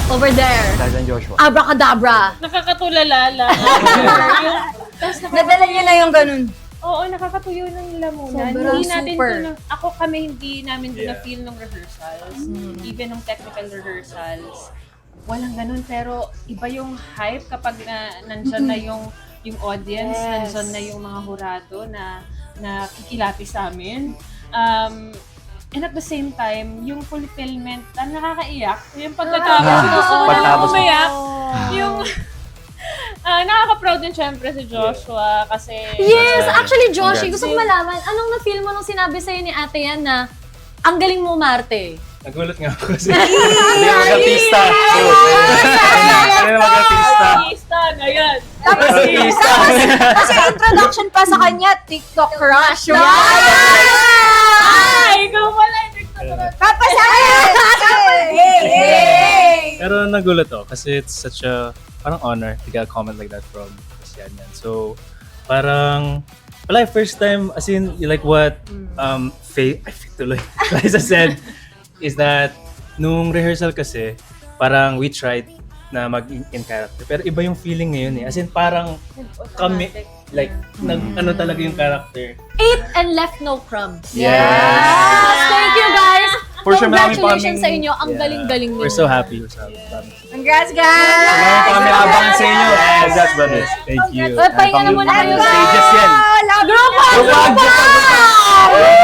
Over there. Tarzan Joshua. Abracadabra. Nakakatulala lang. Nadala niya na yung ganun. Oo, nakakatuyo ng lamunan. Sobrang Hindi natin super. hindi namin doon na-feel ng rehearsals. Even ng technical rehearsals. Walang ganun, pero iba yung hype kapag nandyan na yung audience, nandyan na yung mga hurado na kikilapi sa amin. And at the same time, yung fulfillment, nakakaiyak. Yung pagkatapos, gusto mo na Pagtapos. umayak. Yung nakaka-proud din syempre si Joshua kasi... Yes! Actually, Joshi, Congrats. gusto ko malaman, anong na-feel mo nung sinabi sa'yo ni ate yan na ang galing mo, Marte? Nagulat nga ako kasi. Hindi mag-artista. Hindi mag-artista. Artista na yan. Tapos, kasi introduction pa sa kanya, TikTok crush. Ay, ikaw pala yung nagtuturo. Papasahin! Hey! Pero nagulat ako kasi it's such a parang honor to get a comment like that from Christian yan. So, parang wala, first time, as in, like what Faye tuloy, Liza said, is that nung rehearsal kasi, parang we tried na mag-in character. Pero iba yung feeling ngayon eh. As in, parang kami, like, ano talaga yung character. Ate and left no crumbs. Yes. Thank you, guys! For sure, marami pa Congratulations kaming- sa inyo. Ang galing-galing niyo. We're so happy. Congrats, guys! Marami pa kami abangan sa inyo. Congrats, brothers. Thank you. Pahinga na muna kayo, guys. Stages yan. Grupo! Grupo!